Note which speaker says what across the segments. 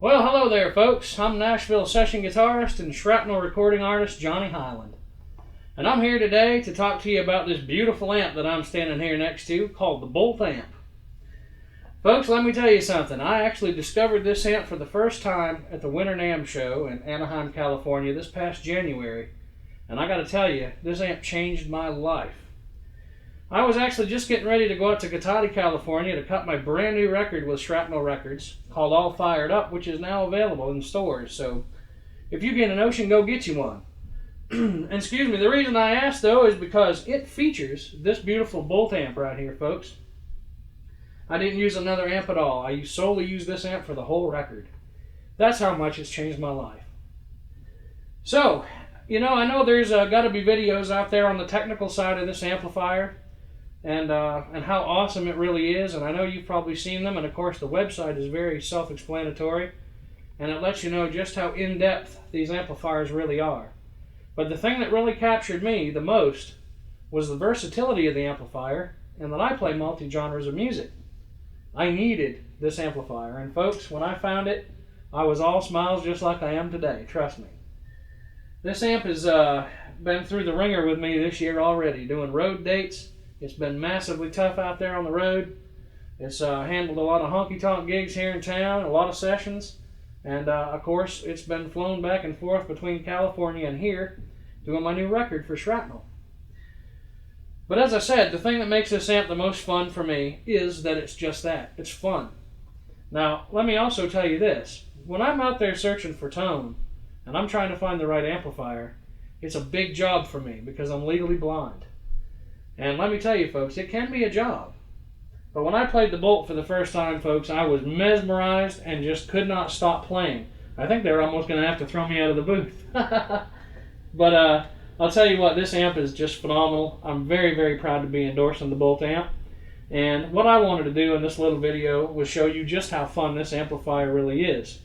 Speaker 1: Well, hello there, folks. I'm Nashville session guitarist and shrapnel recording artist Johnny Hiland. And I'm here today to talk to you about this beautiful amp that I'm standing here next to called the Bolt amp. Folks, let me tell you something. I actually discovered this amp for the first time at the Winter NAMM show in Anaheim, California this past January. And I gotta tell you, this amp changed my life. I was actually just getting ready to go out to Gotati, California to cut my brand new record with Shrapnel Records called All Fired Up, which is now available in stores. So if you get an Ocean, go get you one. And excuse me, the reason I asked though is because it features this beautiful Bolt amp right here, folks. I didn't use another amp at all. I solely used this amp for the whole record. That's how much it's changed my life. So, you know, I know there's got to be videos out there on the technical side of this amplifier and how awesome it really is, and I know you've probably seen them, and of course the website is very self-explanatory, and it lets you know just how in-depth these amplifiers really are. But the thing that really captured me the most was the versatility of the amplifier, and that I play multi-genres of music. I needed this amplifier, and folks, when I found it, I was all smiles just like I am today, trust me. This amp has been through the ringer with me this year already, doing road dates. It's been massively tough out there on the road. It's handled a lot of honky-tonk gigs here in town, a lot of sessions, and of course it's been flown back and forth between California and here doing my new record for Shrapnel. But as I said, the thing that makes this amp the most fun for me is that it's just that. It's fun. Now, let me also tell you this. When I'm out there searching for tone, and I'm trying to find the right amplifier, it's a big job for me because I'm legally blind. And let me tell you, folks, it can be a job. But when I played the Bolt for the first time, folks, I was mesmerized and just could not stop playing. I think they were almost going to have to throw me out of the booth. But I'll tell you what, this amp is just phenomenal. I'm very, very proud to be endorsing the Bolt amp. And what I wanted to do in this little video was show you just how fun this amplifier really is.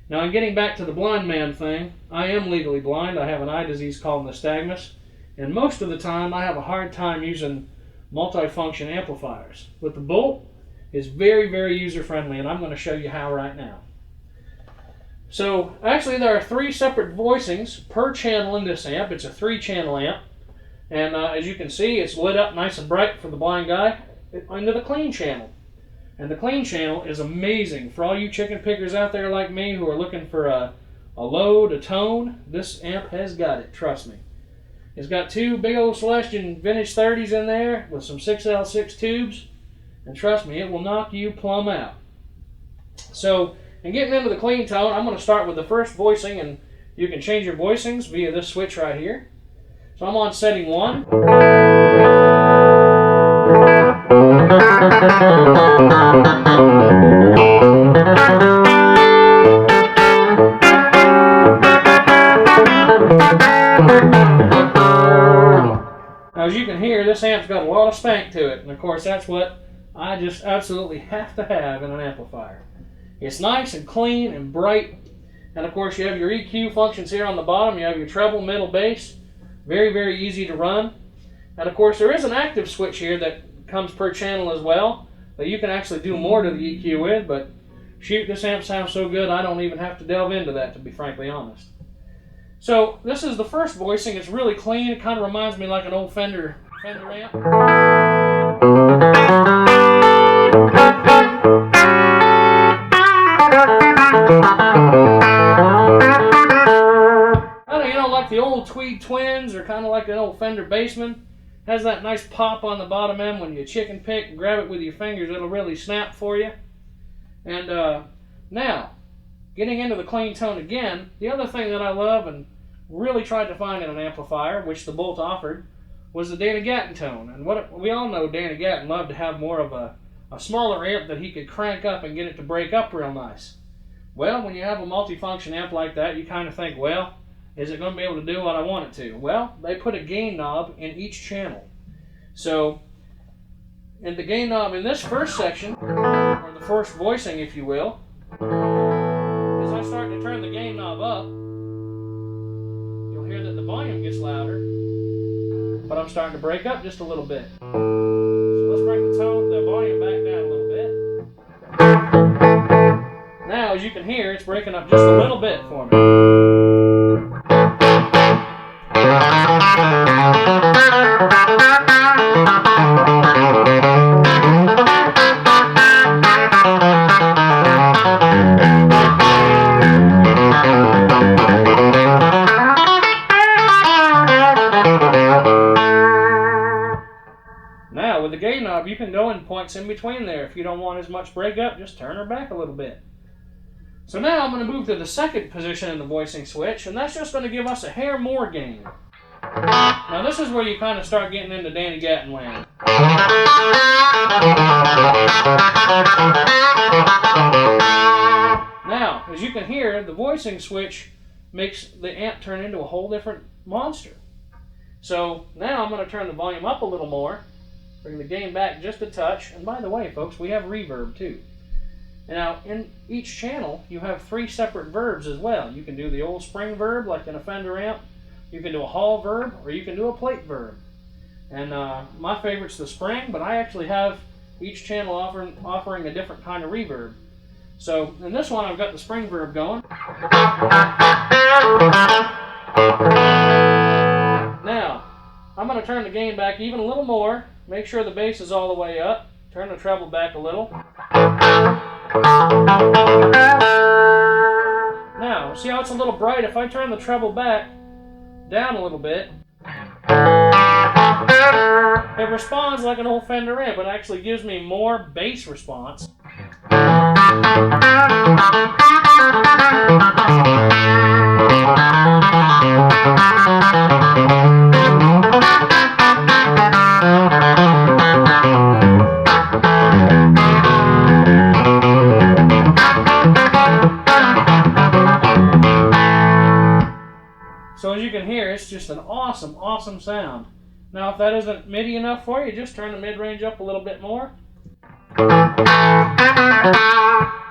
Speaker 1: Now, in getting back to the blind man thing, I am legally blind. I have an eye disease called nystagmus. And most of the time, I have a hard time using multi-function amplifiers. But the Bolt is very, very user-friendly, and I'm going to show you how right now. So, actually, there are 3 separate voicings per channel in this amp. It's a 3-channel amp. And as you can see, it's lit up nice and bright for the blind guy into the clean channel. And the clean channel is amazing. For all you chicken pickers out there like me who are looking for a load, a tone, this amp has got it, trust me. It's got 2 big old Celestion vintage 30s in there with some 6L6 tubes, and trust me, it will knock you plumb out. So, in getting into the clean tone, I'm going to start with the first voicing, and you can change your voicings via this switch right here. So I'm on setting 1. Now, as you can hear, this amp's got a lot of spank to it, and of course that's what I just absolutely have to have in an amplifier. It's nice and clean and bright, and of course you have your EQ functions here on the bottom. You have your treble, middle, bass. Very, very easy to run. And of course there is an active switch here that comes per channel as well, that you can actually do more to the EQ with, but shoot, this amp sounds so good I don't even have to delve into that, to be frankly honest. So this is the first voicing. It's really clean. It kind of reminds me like an old Fender amp. You know, like the old Tweed Twins, or kind of like an old Fender Bassman. Has that nice pop on the bottom end when you chicken pick and grab it with your fingers. It'll really snap for you. And now, getting into the clean tone again, the other thing that I love, and really tried to find in an amplifier, which the Bolt offered, was the Danny Gatton tone. And what we all know, Danny Gatton loved to have more of a smaller amp that he could crank up and get it to break up real nice. Well, when you have a multifunction amp like that, you kind of think, well, is it going to be able to do what I want it to? Well, they put a gain knob in each channel. So, in the gain knob in this first section, or the first voicing, if you will, as I start to turn the gain knob up, you'll hear that the volume gets louder, but I'm starting to break up just a little bit. So let's bring the volume back down a little bit. Now, as you can hear, it's breaking up just a little bit for me. Now, with the gain knob, you can go in points in between there. If you don't want as much breakup, just turn her back a little bit. So now I'm going to move to the second position in the voicing switch, and that's just going to give us a hair more gain. Now this is where you kind of start getting into Danny Gatton land. Now, as you can hear, the voicing switch makes the amp turn into a whole different monster. So now I'm going to turn the volume up a little more, bring the gain back just a touch, and by the way, folks, we have reverb too. Now, in each channel, you have 3 separate verbs as well. You can do the old spring verb, like in a Fender amp. You can do a hall verb, or you can do a plate verb. And my favorite's the spring, but I actually have each channel offering a different kind of reverb. So, in this one, I've got the spring verb going. Now, I'm going to turn the gain back even a little more. Make sure the bass is all the way up. Turn the treble back a little. Now, see how it's a little bright? If I turn the treble back down a little bit, it responds like an old Fender amp. It actually gives me more bass response. So as you can hear, it's just an awesome, awesome sound. Now if that isn't MIDI enough for you, just turn the mid-range up a little bit more. Now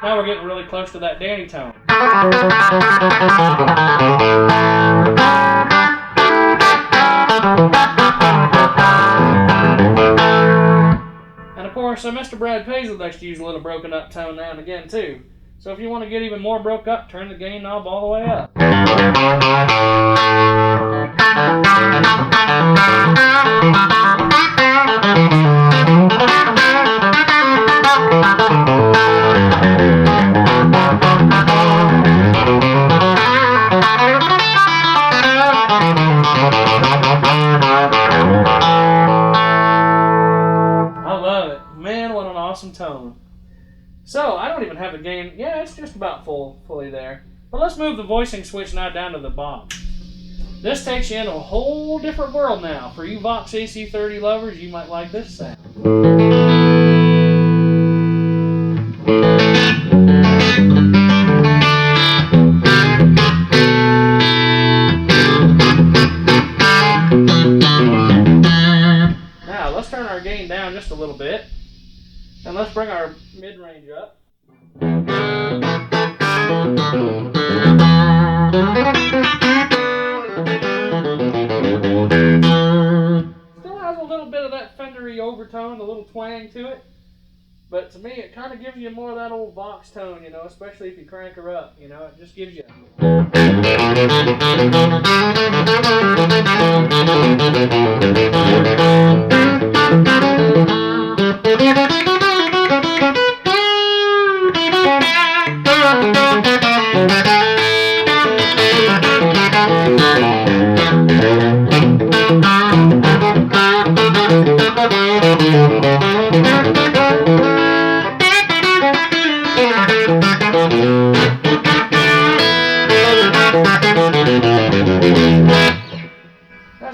Speaker 1: we're getting really close to that Danny tone. And of course, Mr. Brad Paisley likes to use a little broken up tone now and again too. So if you want to get even more broke up, turn the gain knob all the way up. I love it. Man, what an awesome tone. So, I don't even have the gain. Yeah, it's just about fully there. But let's move the voicing switch now down to the bottom. This takes you into a whole different world now. For you Vox AC30 lovers, you might like this sound. Now, let's turn our gain down just a little bit. And let's bring our mid-range up. Still has a little bit of that Fendery overtone, a little twang to it. But to me, it kind of gives you more of that old Vox tone, you know, especially if you crank her up, you know, it just gives you...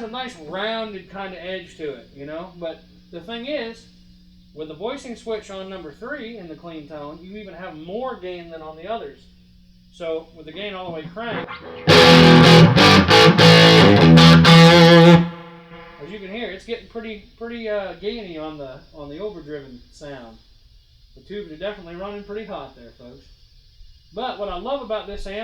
Speaker 1: has a nice rounded kind of edge to it, you know. But the thing is, with the voicing switch on number 3 in the clean tone, you even have more gain than on the others. So with the gain all the way cranked, as you can hear, it's getting pretty gainy on the overdriven sound. The tubes are definitely running pretty hot there, folks. But what I love about this amp